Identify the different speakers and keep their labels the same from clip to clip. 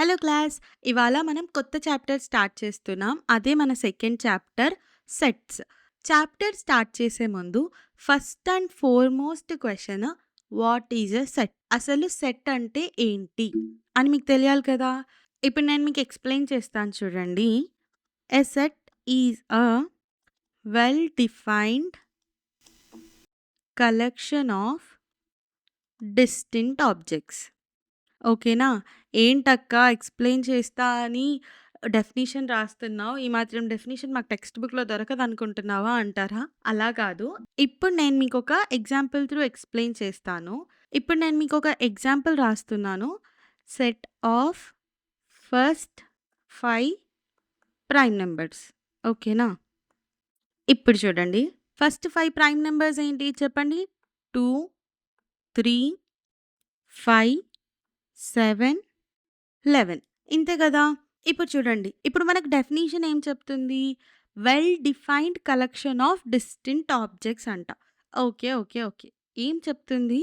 Speaker 1: Hello class! ఇవాళ మనం కొత్త చాప్టర్ స్టార్ట్ చేస్తున్నాం. అదే మన second chapter sets. Chapter start చేసే ముందు first and foremost question what is a set? అసలు సెట్ అంటే ఏంటి? అని మీకు తెలియాలి కదా! ఇప్పుడు నేను మీకు ఎక్స్‌ప్లెయిన్ చేస్తాను చూడండి. ఎ set is a well defined collection of distinct objects. ఓకేనా? ఏంటక్కా ఎక్స్‌ప్లెయిన్ చేస్తా అని డెఫినిషన్ రాస్తున్నావు. ఈ మాత్రం డెఫినిషన్ మాకు టెక్స్ట్ బుక్‌లో దొరకదనుకుంటున్నావా అంటారా? అలా కాదు. ఇప్పుడు నేను మీకొక ఎగ్జాంపుల్ త్రూ ఎక్స్‌ప్లెయిన్ చేస్తాను. ఇప్పుడు నేను మీకొక ఎగ్జాంపుల్ రాస్తున్నాను. Set of first 5 prime numbers. ఓకేనా? ఇప్పుడు చూడండి. ఫస్ట్ 5 ప్రైమ్ నంబర్స్ ఏంటి చెప్పండి? 2, 3, 5, 7, 11 ఇంతే గదా! ఇప్పుడు చూడండి. ఇప్పుడు మనకు డెఫినిషన్ ఏం చెప్తుంది? Well defined collection of distinct objects అంట. ఓకే. ఏం చెప్తుంది?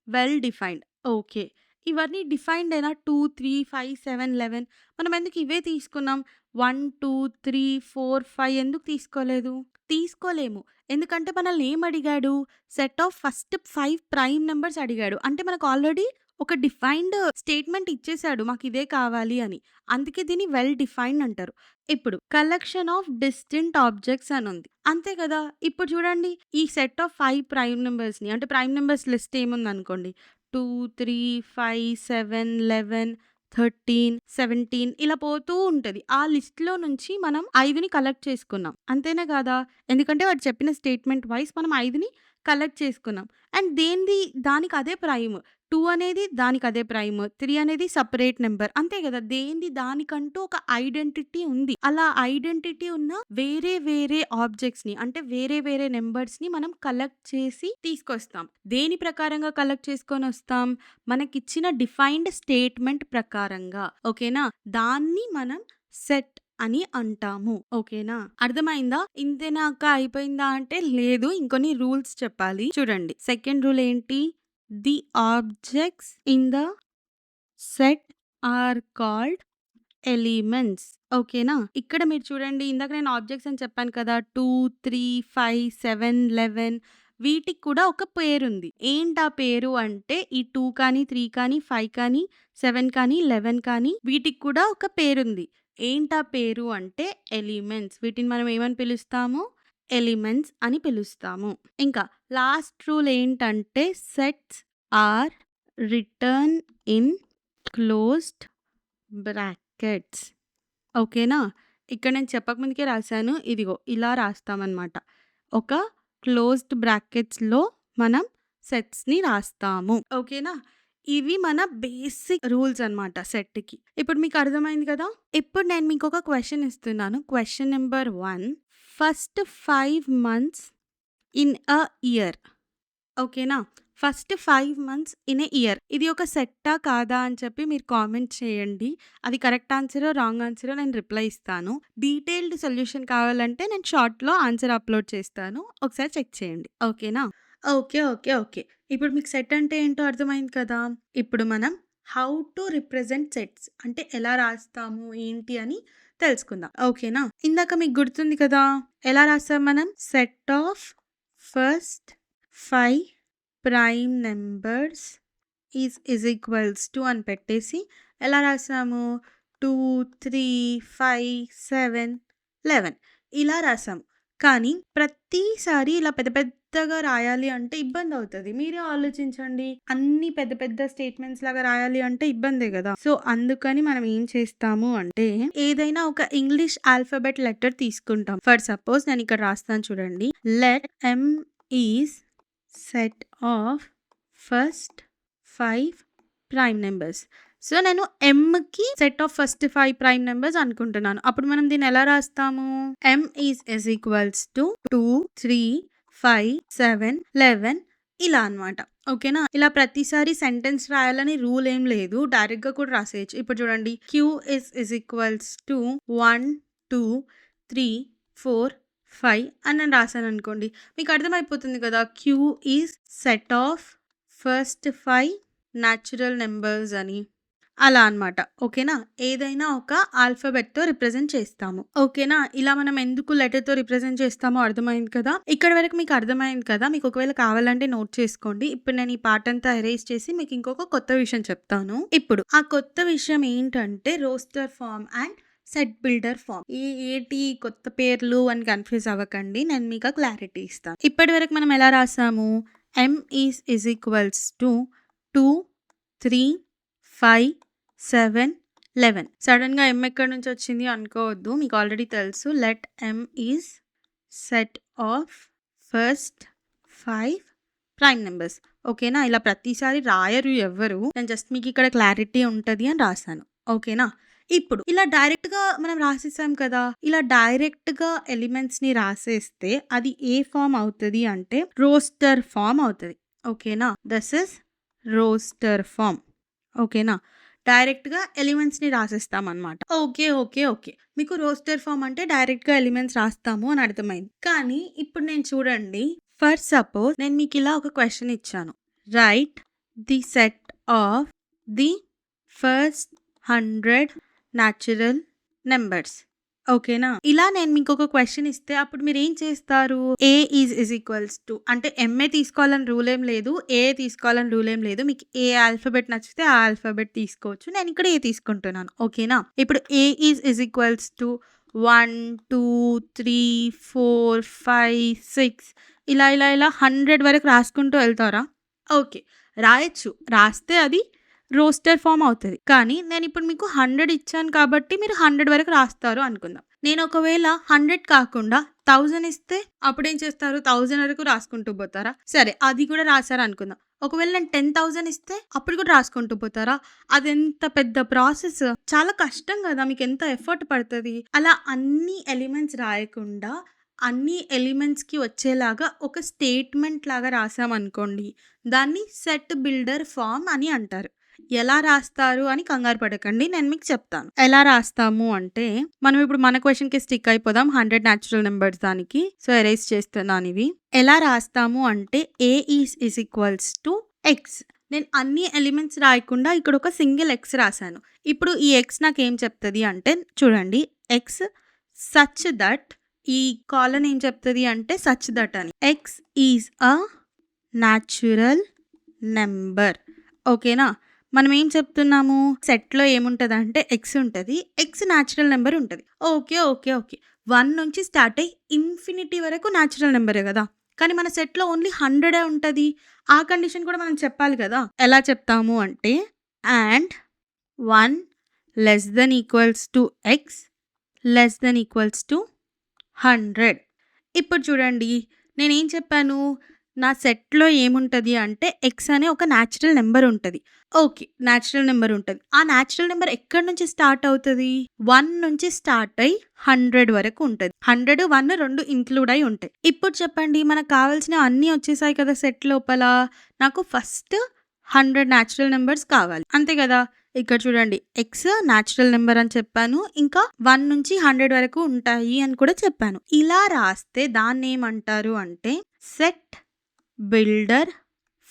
Speaker 1: Well defined. ఓకే. ఇవన్నీ డిఫైన్డేనా? 2, 3, 5, 7, 11 మనం ఎందుకు ఇవే తీసుకున్నాం? 1, 2, 3, 4, 5 ఎందుకు తీసుకోలేదు? తీసుకోలేము. ఎందుకంటే మనల్ని ఏం అడిగాడు? Set of first 5 prime numbers అడిగాడు. అంటే మనకు ఆల్రెడీ ఒక డిఫైన్డ్ స్టేట్మెంట్ ఇచ్చేసాడు. మాకిదే కావాలి అని. అందుకే దీన్ని వెల్ డిఫైన్డ్ అంటారు. ఇప్పుడు కలెక్షన్ ఆఫ్ డిస్టింక్ట్ ఆబ్జెక్ట్స్ అనుంది. అంతే కదా! ఇప్పుడు చూడండి ఈ సెట్ ఆఫ్ 5 ప్రైమ్ నంబర్స్‌ని అంటే ప్రైమ్ నంబర్స్ లిస్ట్ ఏముందనుకోండి. 2, 3, 5, 7, 11, 13, 17 ఇలా పోతూ ఉంటది. ఆ లిస్ట్‌లో నుంచి మనం 5ని కలెక్ట్ చేసుకున్నాం. అంతేనా కాదా? ఎందుకంటే వాడు చెప్పిన స్టేట్మెంట్ వైస్ మనం 5ని కలెక్ట్ చేసుకున్నాం. అండ్ దేనిది దానికి అదే ప్రైమ్. 2 అనేది దానికదే ప్రైమ్. 3 అనేది సెపరేట్ నంబర్. అంతే గదా! దేనిది దానికంటూ ఒక ఐడెంటిటీ ఉంది. అలా ఐడెంటిటీ ఉన్న వేరే వేరే ఆబ్జెక్ట్స్‌ని అంటే వేరే వేరే నంబర్స్‌ని మనం కలెక్ట్ చేసి తీసుకొస్తాం. దేని ప్రకారంగా కలెక్ట్ చేసుకొనొస్తాం? మనకిచ్చిన డిఫైన్డ్ స్టేట్మెంట్ ప్రకారంగా. ఓకేనా? దాన్ని మనం సెట్ అని అంటాము. ఓకేనా? అర్థమైందా? ఇంతేనా అక్క అయిపోయిందా అంటే లేదు. ఇంకొన్ని రూల్స్ చెప్పాలి. చూడండి. సెకండ్ రూల్ ఏంటి? The objects in the set are called elements. ఓకేనా? ఇక్కడ మీరు చూడండి ఇందాక నేను ఆబ్జెక్ట్స్ అని చెప్పాను కదా! 2, 3, 5, 7, 11 వీటికి కూడా ఒక పేరుంది. ఏంటా పేరు అంటే ఈ 2 కానీ, 3 కానీ, 5 కానీ, 7 కానీ, 11 కానీ వీటికి కూడా ఒక పేరుంది. ఏంటా పేరు అంటే ఎలిమెంట్స్. వీటిని మనం ఏమని పిలుస్తాము? ఎలిమెంట్స్ అని పిలుస్తాము. ఇంకా లాస్ట్ రూల్ ఏంటంటే sets are written in closed brackets. ఓకేనా? ఇక్కడ నేను చెప్పకముందుకే రాసాను. ఇదిగో ఇలా రాస్తామనమాట. ఒక క్లోజ్డ్ బ్రాకెట్స్‌లో మనం సెట్స్‌ని రాస్తాము. ఓకేనా? ఇవి మన బేసిక్ రూల్స్ అనమాట సెట్‌కి. ఇప్పుడు మీకు అర్థమైంది కదా! ఇప్పుడు నేను మీకొక క్వెషన్ ఇస్తున్నాను. Question number 1 first 5 months in a year. ఓకేనా? First 5 months in a year. ఇది ఒక సెట్టా? కాదా? అని చెప్పి మీరు కామెంట్ చేయండి. అది కరెక్ట్ ఆన్సరో, రాంగ్ ఆన్సరో నేను రిప్లై ఇస్తాను. డీటెయిల్డ్ సొల్యూషన్ కావాలంటే నేను షార్ట్‌లో ఆన్సర్ అప్‌లోడ్ చేస్తాను. ఒకసారి చెక్ చేయండి. ఓకేనా? ఓకే. ఇప్పుడు మీకు సెట్ అంటే ఏంటో అర్థమైంది కదా! ఇప్పుడు మనం హౌ టు రిప్రజెంట్ సెట్స్ అంటే ఎలా రాస్తాము, ఏంటి అని తెలుసుకుందాం. ఓకేనా? ఇందాక మీకు గుర్తుంది కదా! ఎలా రాసాం మనం? Set of first 5 prime numbers is equals to అని పెట్టేసి ఎలా రాసాము? 2, 3, 5, 7, 11 ఇలా రాసాము. కానీ ప్రతిసారి ఇలా పెద్ద పెద్దగా రాయాలి అంటే ఇబ్బందవుతది. మీరే ఆలోచించండి. అన్ని పెద్ద పెద్ద స్టేట్మెంట్స్ లాగా రాయాలి అంటే ఇబ్బందే గదా! సో, అందుకని మనం ఏం చేస్తాము అంటే ఏదైనా ఒక ఇంగ్లీష్ ఆల్ఫాబెట్ లెటర్ తీసుకుంటాం. ఫర్ సపోజ్ నేను ఇక్కడ రాస్తాను చూడండి. Let M is set of first 5 prime numbers. So, నేను ఎమ్‌కి set of first 5 prime numbers అనుకుంటున్నాను. అప్పుడు మనం దీన్ని ఎలా రాస్తాము? ఎమ్ ఈజ్ ఈక్వల్స్ టు 2, 3, 5, 7, 11 ఇలా అన్నమాట. ఓకేనా? ఇలా ప్రతిసారి సెంటెన్స్ రాయాలని రూల్ ఏం లేదు. డైరెక్ట్‌గా కూడా రాసేయొచ్చు. ఇప్పుడు చూడండి. క్యూ ఈజ్ ఈక్వల్స్ టు 1, 2, 3, 4, 5 అని నేను రాసాననుకోండి. మీకు అర్థమైపోతుంది కదా! Q is set of first 5 natural numbers అని. అలా అన్నమాట. ఓకేనా? ఏదైనా ఒక ఆల్ఫాబెట్‌తో రిప్రజెంట్ చేస్తాము. ఓకేనా? ఇలా మనం ఎందుకు లెటర్‌తో రిప్రజెంట్ చేస్తామో అర్థమైంది కదా! ఇక్కడి వరకు మీకు అర్థమైంది కదా! మీకు ఒకవేళ కావాలంటే నోట్ చేసుకోండి. ఇప్పుడు నేను ఈ పార్ట్ అంతా ఎరేజ్ చేసి మీకు ఇంకొక కొత్త విషయం చెప్తాను. ఇప్పుడు ఆ కొత్త విషయం ఏంటంటే roster form and set builder form. ఏటి కొత్త పేర్లు అని కన్‌ఫ్యూజ్ అవ్వకండి. నేను మీకు ఆ క్లారిటీ ఇస్తాను. ఇప్పటి వరకు మనం ఎలా రాసాము? m is equals to 2, 3, 5, 7, 11. సడెన్‌గా m ఎక్కడి నుంచి వచ్చింది అనుకోవద్దు. మీకు ఆల్రెడీ తెలుసు. Let m is set of first 5 prime numbers. ఓకేనా? ఇలా ప్రతిసారి రాయరు ఎవ్వరు. నేను జస్ట్ మీకు ఇక్కడ క్లారిటీ ఉంటది అని రాసాను. ఓకేనా? ఇప్పుడు ఇలా డైరెక్ట్‌గా మనం రాసేసాం కదా! ఇలా డైరెక్ట్‌గా ఎలిమెంట్స్‌ని రాసేస్తే అది ఏ ఫార్మ్ అవుతది అంటే రోస్టర్ ఫార్మ్ అవుతది. ఓకేనా? This is roster form. ఓకేనా? డైరెక్ట్‌గా ఎలిమెంట్స్‌ని రాసేస్తామనమాట. ఓకే. మీకు రోస్టర్ ఫార్మ్ అంటే డైరెక్ట్‌గా ఎలిమెంట్స్ రాస్తాము అని అర్థమైంది. కానీ ఇప్పుడు నేను చూడండి. ఫర్ సపోజ్ నేను మీకిలా ఒక క్వెషన్ ఇచ్చాను. Right the set of the first 100 natural numbers. ఓకేనా? ఇలా నేను మీకొక క్వెషన్ ఇస్తే అప్పుడు మీరేం చేస్తారు? ఏ ఈజ్ ఈక్వల్స్ టు అంటే ఎంఏ తీసుకోవాలని రూల్ ఏం లేదు. ఏ తీసుకోవాలని రూల్ ఏం లేదు. మీకు ఏ ఆల్ఫాబెట్ నచ్చితే ఆ ఆల్ఫాబెట్ తీసుకోవచ్చు. నేను ఇక్కడ ఏ తీసుకుంటున్నాను. ఓకేనా? ఇప్పుడు ఏ ఈజ్ ఈక్వల్స్ టు 1, 2, 3, 4, 5, 6 ఇలా 100 వరకు రాసుకుంటూ వెళ్తారా? ఓకే. రాయొచ్చు. రాస్తే అది రోస్టర్ ఫార్మ్ అవుతది. కానీ నేనిప్పుడు మీకు 100 ఇచ్చాను కాబట్టి మీరు 100 వరకు రాస్తారు అనుకుందాం. నేను ఒకవేళ 100 కాకుండా 1000 ఇస్తే అప్పుడేం చేస్తారు? 1000 వరకు రాసుకుంటూ పోతారా? సరే అది కూడా రాసారనుకుందాం. ఒకవేళ నేను 10,000 ఇస్తే అప్పుడు కూడా రాసుకుంటూ పోతారా? అదెంత పెద్ద ప్రాసెస్. చాలా కష్టం గదా! మీకెంత ఎఫర్ట్ పడతది. అలా అన్ని ఎలిమెంట్స్ రాయకుండా అన్ని ఎలిమెంట్స్‌కి వచ్చేలాగా ఒక స్టేట్మెంట్ లాగా రాసామనుకోండి. దాన్ని సెట్ బిల్డర్ ఫార్మ్ అని అంటారు. ఎలా రాస్తారు అని కంగారు పడకండి. నేను మీకు చెప్తాను. ఎలా రాస్తాము అంటే, మనం ఇప్పుడు మన క్వెషన్‌కి స్టిక్ అయిపోదాం. 100 న్యాచురల్ నంబర్స్ దానికి. సో, ఎరేజ్ చేస్తున్నాను ఇవి. ఎలా రాస్తాము అంటే ఏ ఈజ్ ఈక్వల్స్ టు ఎక్స్. నేను అన్ని ఎలిమెంట్స్ రాయకుండా ఇక్కడ ఒక సింగిల్ ఎక్స్ రాసాను. ఇప్పుడు ఈ ఎక్స్ నాకేం చెప్తది అంటే చూడండి. ఎక్స్ సచ్ దట్ ఈ కాలన్ ఏం చెప్తది అంటే సచ్ దట్ అని. X is a natural number. ఓకేనా? మనం ఏం చెప్తున్నాము? సెట్‌లో ఏముంటదంటే ఎక్స్ ఉంటది. ఎక్స్ న్యాచురల్ నంబర్ ఉంటది. ఓకే. 1 నుంచి స్టార్ట్ అయ్యి ఇన్ఫినిటీ వరకు న్యాచురల్ నంబరే గదా! కానీ మన సెట్‌లో ఓన్లీ 100 ఉంటది. ఆ కండిషన్ కూడా మనం చెప్పాలి కదా! ఎలా చెప్తాము అంటే and 1 less than equals to X less than equals to 100. ఇప్పుడు చూడండి. నేనేం చెప్పాను? నా సెట్‌లో ఏముంటది అంటే ఎక్స్ అనే ఒక న్యాచురల్ నంబర్ ఉంటది. ఓకే. న్యాచురల్ నంబర్ ఉంటది. ఆ న్యాచురల్ నంబర్ ఎక్కడి నుంచి స్టార్ట్ అవుతది? 1 నుంచి స్టార్ట్ అయ్యి 100 వరకు ఉంటది. 100, 1 2 ఇంక్లూడ్ అయ్యి ఉంటాయి. ఇప్పుడు చెప్పండి మనకు కావాల్సినవి అన్నీ వచ్చేసాయి కదా సెట్ లోపల. నాకు ఫస్ట్ 100 న్యాచురల్ నంబర్స్ కావాలి. అంతే గదా! ఇక్కడ చూడండి. ఎక్స్ న్యాచురల్ నంబర్ అని చెప్పాను. ఇంకా 1 నుంచి 100 వరకు ఉంటాయి అని కూడా చెప్పాను. ఇలా రాస్తే దాన్నేమంటారు అంటే సెట్ బిల్డర్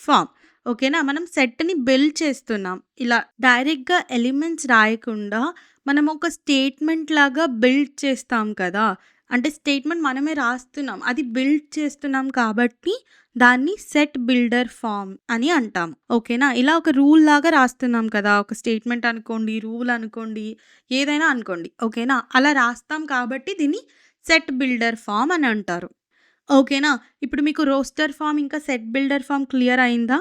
Speaker 1: ఫార్మ్. ఓకేనా? మనం సెట్‌ని బిల్డ్ చేస్తున్నాం. ఇలా డైరెక్ట్‌గా ఎలిమెంట్స్ రాయకుండా మనం ఒక స్టేట్మెంట్ లాగా బిల్డ్ చేస్తాం కదా! అంటే స్టేట్మెంట్ మనమే రాస్తున్నాం. అది బిల్డ్ చేస్తున్నాం కాబట్టి దాన్ని సెట్ బిల్డర్ ఫార్మ్ అని అంటాం. ఓకేనా? ఇలా ఒక రూల్ లాగా రాస్తున్నాం కదా! ఒక స్టేట్మెంట్ అనుకోండి, రూల్ అనుకోండి, ఏదైనా అనుకోండి. ఓకేనా? అలా రాస్తాం కాబట్టి దీన్ని సెట్ బిల్డర్ ఫార్మ్ అని అంటారు. ఓకేనా? ఇప్పుడు మీకు రోస్టర్ ఫార్మ్ ఇంకా సెట్ బిల్డర్ ఫార్మ్ క్లియర్ అయిందా?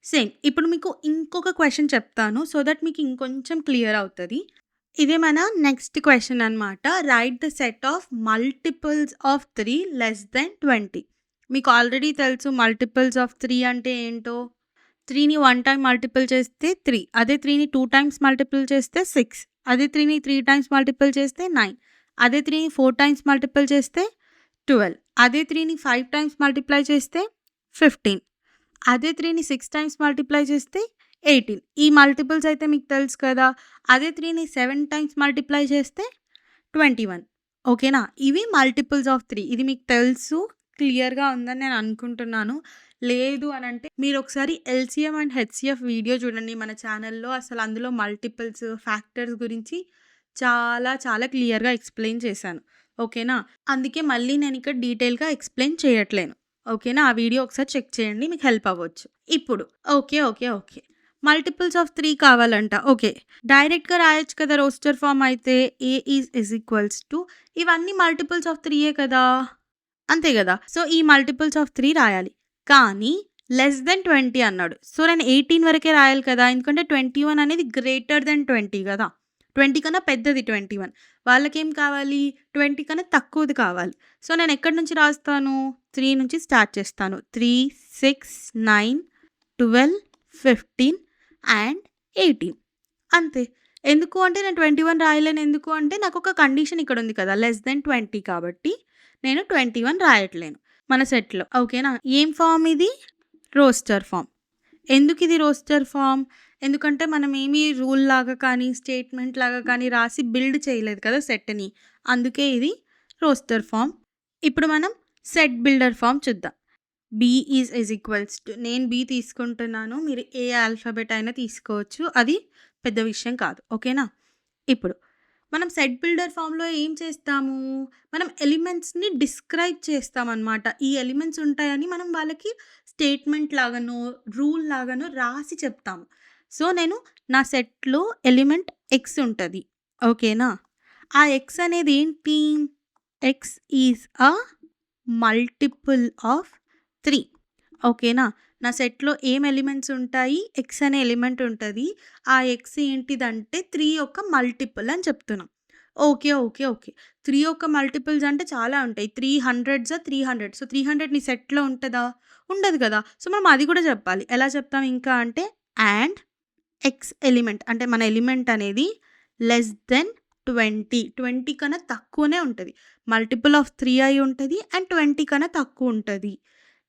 Speaker 1: సేమ్. ఇప్పుడు మీకు ఇంకొక క్వెషన్ చెప్తాను. సో దట్ మీకు ఇంకొంచెం క్లియర్ అవుతది. ఇదే మన నెక్స్ట్ క్వెషన్ అనమాట. Right the set of multiples of 3 less than 20. మీకు ఆల్రెడీ తెలుసు మల్టిపుల్స్ ఆఫ్ 3 అంటే ఏంటో. 3ని 1 టైమ్ మల్టిపుల్ చేస్తే 3. అదే 3ని 2 టైమ్స్ మల్టిపుల్ చేస్తే 6. అదే 3ని 3 టైమ్స్ మల్టిపుల్ చేస్తే 9. అదే 3ని 4 టైమ్స్ మల్టిపుల్ చేస్తే 12. అదే 3ని 5 టైమ్స్ మల్టిప్లై చేస్తే 15. అదే 3ని 6 టైమ్స్ మల్టిప్లై చేస్తే 18. ఈ మల్టిపుల్స్ అయితే మీకు తెలుసు కదా! అదే 3ని 7 టైమ్స్ మల్టిప్లై చేస్తే 21. ఓకేనా? ఇవి మల్టిపుల్స్ ఆఫ్ 3. ఇది మీకు తెలుసు. క్లియర్‌గా ఉందని నేను అనుకుంటున్నాను. లేదు అనంటే మీరొకసారి ఎల్‌సీఎం అండ్ హెచ్‌సీఎఫ్ వీడియో చూడండి మన ఛానెల్‌లో. అసలు అందులో మల్టిపుల్స్, ఫ్యాక్టర్స్ గురించి చాలా చాలా క్లియర్‌గా ఎక్స్‌ప్లెయిన్ చేశాను. ఓకేనా? అందుకే మళ్ళీ నేనిక్కడ డీటెయిల్‌గా ఎక్స్‌ప్లెయిన్ చేయట్లేను. ఓకేనా? ఆ వీడియో ఒకసారి చెక్ చేయండి. మీకు హెల్ప్ అవ్వచ్చు. ఇప్పుడు ఓకే. మల్టిపుల్స్ ఆఫ్ 3 కావాలంట. ఓకే. డైరెక్ట్‌గా రాయొచ్చు కదా! రోస్టర్ ఫార్మ్ అయితే ఈజ్ టు ఇవన్నీ మల్టిపుల్స్ ఆఫ్ 3 కదా! అంతే గదా! సో, ఈ మల్టిపుల్స్ ఆఫ్ 3 రాయాలి. కానీ లెస్ దెన్ 20 అన్నాడు. సో, నేను 18 వరకే రాయాలి కదా! ఎందుకంటే 21 అనేది గ్రేటర్ దెన్ 20 గదా! 20 కన్నా పెద్దది 21. వాళ్ళకేం కావాలి? 20 కన్నా తక్కువది కావాలి. సో, నేను ఎక్కడి నుంచి రాస్తాను? 3 నుంచి స్టార్ట్ చేస్తాను. 3, 6, 9, 12, 15 అండ్ 18 అంతే. ఎందుకు అంటే నేను 21 రాయలేను. ఎందుకు అంటే నాకొక కండిషన్ ఇక్కడుంది కదా! లెస్ దెన్ 20 కాబట్టి నేను 21 రాయట్లేను మన సెట్‌లో. ఓకేనా? ఏం ఫార్మ్ ఇది? Roster form. ఎందుకిది రోస్టర్ ఫార్మ్? ఎందుకంటే మనమేమి రూల్ లాగా కానీ, స్టేట్‌మెంట్ లాగా కానీ రాసి బిల్డ్ చేయలేదు కదా సెట్‌ని. అందుకే ఇది రోస్టర్ ఫార్మ్. ఇప్పుడు మనం సెట్ బిల్డర్ ఫార్మ్ చూద్దాం. బి ఈజ్ టు నేను బి తీసుకుంటున్నాను. మీరు ఏ ఆల్ఫాబెట్ అయినా తీసుకోవచ్చు. అది పెద్ద విషయం కాదు. ఓకేనా? ఇప్పుడు మనం సెట్ బిల్డర్ ఫార్మ్‌లో ఏం చేస్తాము? మనం ఎలిమెంట్స్‌ని డిస్క్రైబ్ చేస్తామనమాట. ఈ ఎలిమెంట్స్ ఉంటాయని మనం వాళ్ళకి స్టేట్‌మెంట్ లాగానో, రూల్ లాగానో రాసి చెప్తాము. సో, నేను నా సెట్‌లో ఎలిమెంట్ ఎక్స్ ఉంటది. ఓకేనా? ఆ ఎక్స్ అనేది ఏంటి? X is a multiple of 3. ఓకేనా? నా సెట్‌లో ఏం ఎలిమెంట్స్ ఉంటాయి? ఎక్స్ అనే ఎలిమెంట్ ఉంటది. ఆ ఎక్స్ ఏంటిదంటే 3 యొక్క మల్టిపుల్ అని చెప్తున్నాం. ఓకే. 3 యొక్క మల్టిపుల్స్ అంటే చాలా ఉంటాయి. 300 సో, 300 నీ సెట్‌లో ఉంటదా? ఉండదు కదా! సో, మనం అది కూడా చెప్పాలి. ఎలా చెప్తాం ఇంకా అంటే అండ్ ఎక్స్ ఎలిమెంట్ అంటే మన ఎలిమెంట్ అనేది లెస్ దెన్ 20 కన్నా తక్కువనే ఉంటది. మల్టిపుల్ ఆఫ్ 3 అయి ఉంటది. అండ్ 20 కన్నా తక్కువ ఉంటది.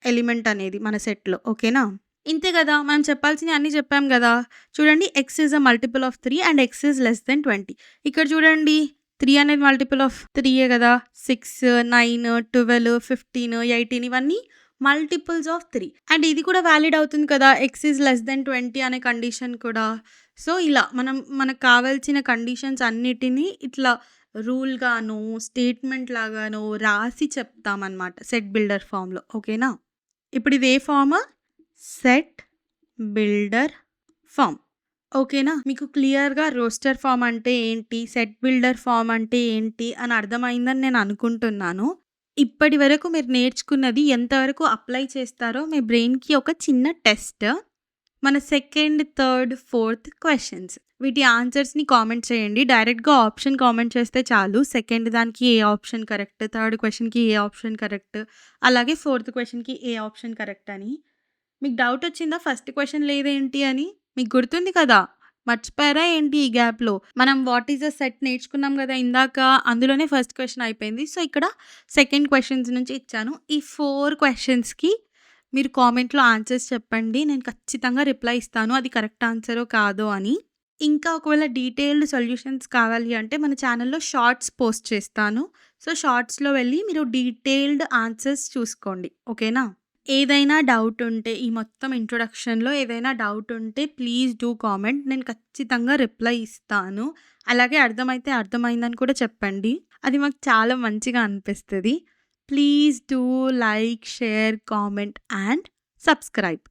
Speaker 1: ఎలిమెంట్ అనేది మన సెట్‌లో. ఓకేనా? ఇంతే గదా! మనం చెప్పాల్సినయి అన్నీ చెప్పాం గదా! చూడండి X is a multiple of 3 and X is less than 20. ఇక్కడ చూడండి 3 అనేది మల్టిపుల్ ఆఫ్ 3 గదా! 6, 9, 12, 15, 18 ఇవన్నీ మల్టిపుల్స్ ఆఫ్ 3. అండ్ ఇది కూడా వాలిడ్ అవుతుంది కదా! ఎక్స్ ఈజ్ లెస్ దెన్ 20 అనే కండిషన్ కూడా. సో, ఇలా మనకు కావాల్సిన కండిషన్స్ అన్నిటిని ఇట్లా రూల్‌గానో, స్టేట్‌మెంట్ లాగానో రాసి చెప్తామనమాట సెట్ బిల్డర్ ఫార్మ్‌లో. ఓకేనా? ఇప్పుడు ఇది ఏ ఫార్మ్? Set builder form. ఓకేనా? మీకు క్లియర్‌గా రోస్టర్ ఫార్మ్ అంటే ఏంటి? సెట్ బిల్డర్ ఫార్మ్ అంటే ఏంటి? అని అర్థమైందని నేను అనుకుంటున్నాను. ఇప్పటి వరకు మీరు నేర్చుకున్నది ఎంతవరకు అప్లై చేస్తారో మీ బ్రెయిన్‌కి ఒక చిన్న టెస్ట్. మన సెకండ్, థర్డ్, ఫోర్త్ క్వెషన్స్. వీటి ఆన్సర్స్‌ని కామెంట్ చేయండి. డైరెక్ట్‌గా ఆప్షన్ కామెంట్ చేస్తే చాలు. సెకండ్ దానికి ఏ ఆప్షన్ కరెక్ట్, థర్డ్ క్వెషన్‌కి ఏ ఆప్షన్ కరెక్ట్, అలాగే ఫోర్త్ క్వెషన్‌కి ఏ ఆప్షన్ కరెక్ట్ అని. మీకు డౌట్ వచ్చిందా ఫస్ట్ క్వెషన్ లేదేంటి అని? మీకు గుర్తుంది కదా! మర్చిపోయారా ఏంటి ఈ గ్యాప్‌లో? మనం వాట్ ఈస్ ఎ సెట్ నేర్చుకున్నాం గదా! ఇందాక. అందులోనే ఫస్ట్ క్వెషన్ అయిపోయింది. సో, ఇక్కడ సెకండ్ క్వెషన్స్ నుంచి ఇచ్చాను. ఈ 4 క్వెషన్స్‌కి మీరు కామెంట్‌లో ఆన్సర్స్ చెప్పండి. నేను ఖచ్చితంగా రిప్లై ఇస్తాను. అది కరెక్ట్ ఆన్సరో కాదో అని. ఇంకా ఒకవేళ డీటెయిల్డ్ సొల్యూషన్స్ కావాలి అంటే మన ఛానెల్‌లో షార్ట్స్ పోస్ట్ చేస్తాను. సో, షార్ట్స్‌లో వెళ్ళి మీరు డీటెయిల్డ్ ఆన్సర్స్ చూసుకోండి. ఓకేనా? ఏదైనా డౌట్ ఉంటే ఈ మొత్తం ఇంట్రొడక్షన్‌లో ఏదైనా డౌట్ ఉంటే ప్లీజ్ డూ కామెంట్. నేను ఖచ్చితంగా రిప్లై ఇస్తాను. అలాగే అర్థమైతే అర్థమైందని కూడా చెప్పండి. అది మాకు చాలా మంచిగా అనిపిస్తది. Please do like, share, comment and subscribe.